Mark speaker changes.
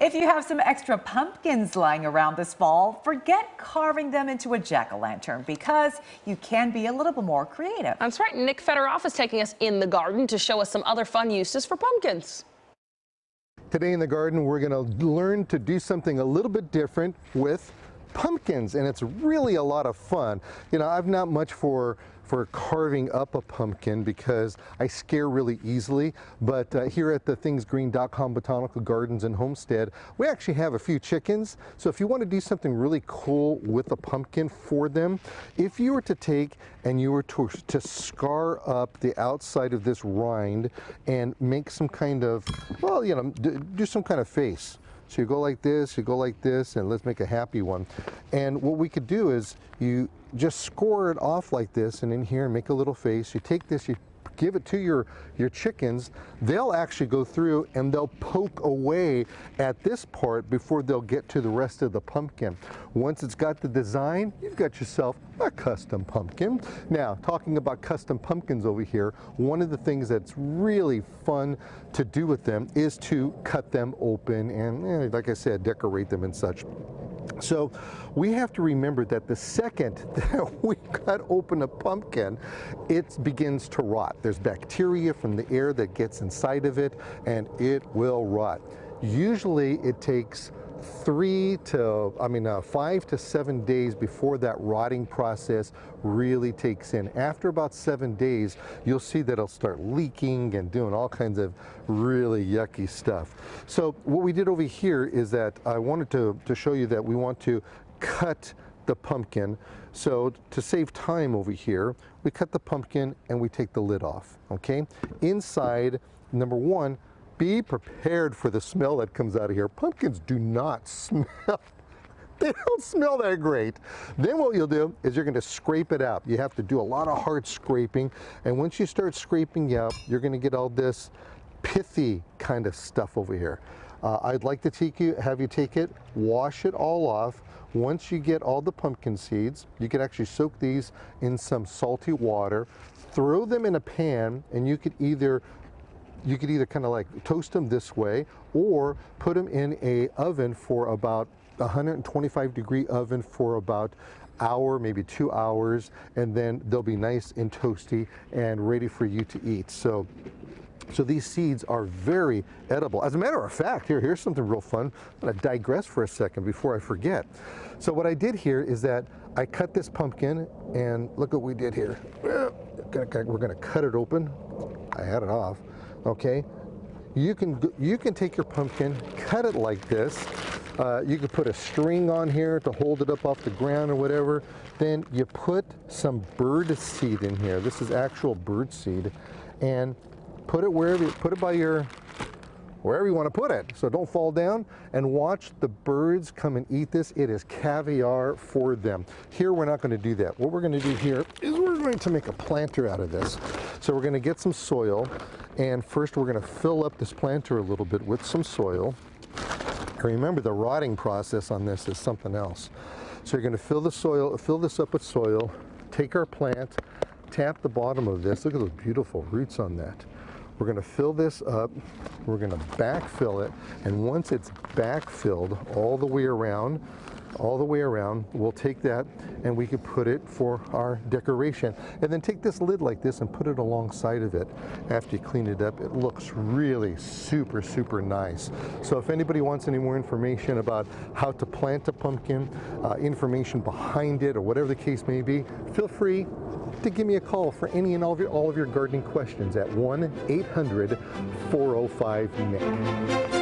Speaker 1: If you have some extra pumpkins lying around this fall, forget carving them into a jack-o'-lantern because you can be a little bit more creative.
Speaker 2: That's right. Nick Federoff is taking us in the garden to show us some other fun uses for pumpkins.
Speaker 3: Today in the garden, we're going to learn to do something a little bit different with pumpkins, and it's really a lot of fun. You know, I'm not much for carving up a pumpkin because I scare really easily, but here at the thingsgreen.com Botanical Gardens and Homestead, we actually have a few chickens. So if you want to do something really cool with a pumpkin for them, if you were to take and you were to scar up the outside of this rind and make some kind of, well, you know, do some kind of face. So you go like this, and let's make a happy one. And what we could do is you just score it off like this, and in here make a little face. You take this, you give it to your chickens. They'll actually go through and they'll poke away at this part before they'll get to the rest of the pumpkin. Once it's got the design, you've got yourself a custom pumpkin. Now, talking about custom pumpkins over here, one of the things that's really fun to do with them is to cut them open and, like I said, decorate them and such. So we have to remember that the second that we cut open a pumpkin, it begins to rot. There's bacteria from the air that gets inside of it, and it will rot. Usually it takes 5 to 7 days before that rotting process really takes in. After about 7 days, you'll see that it'll start leaking and doing all kinds of really yucky stuff. So what we did over here is that I wanted to show you that we want to cut the pumpkin. So to save time over here, we cut the pumpkin and we take the lid off, okay? Inside, number one, be prepared for the smell that comes out of here. Pumpkins do not smell. They don't smell that great. Then what you'll do is you're going to scrape it out. You have to do a lot of hard scraping. And once you start scraping out, you're going to get all this pithy kind of stuff over here. I'd like to have you take it, wash it all off. Once you get all the pumpkin seeds, you can actually soak these in some salty water, throw them in a pan, and you could either kind of like toast them this way or put them in a oven for about 125-degree oven for about hour, maybe 2 hours, and then they'll be nice and toasty and ready for you to eat. So these seeds are very edible. As a matter of fact, here's something real fun. I'm going to digress for a second before I forget. So what I did here is that I cut this pumpkin, and look what we did here. We're going to cut it open. I had it off. Okay, you can take your pumpkin, cut it like this. You could put a string on here to hold it up off the ground or whatever. Then you put some bird seed in here. This is actual bird seed, and put it wherever you want to put it, so don't fall down, and watch the birds come and eat this. It is caviar for them. Here we're not going to do that. What we're going to do here is we're going to make a planter out of this. So we're going to get some soil, and first we're going to fill up this planter a little bit with some soil. And remember, the rotting process on this is something else. So you're going to fill this up with soil, take our plant, tap the bottom of this. Look at those beautiful roots on that. We're going to fill this up, we're going to backfill it, and once it's backfilled all the way around, we'll take that and we could put it for our decoration. And then take this lid like this and put it alongside of it. After you clean it up, it looks really super, super nice. So if anybody wants any more information about how to plant a pumpkin, information behind it, or whatever the case may be, feel free to give me a call for any and all of your gardening questions at 1-800-405-NICK.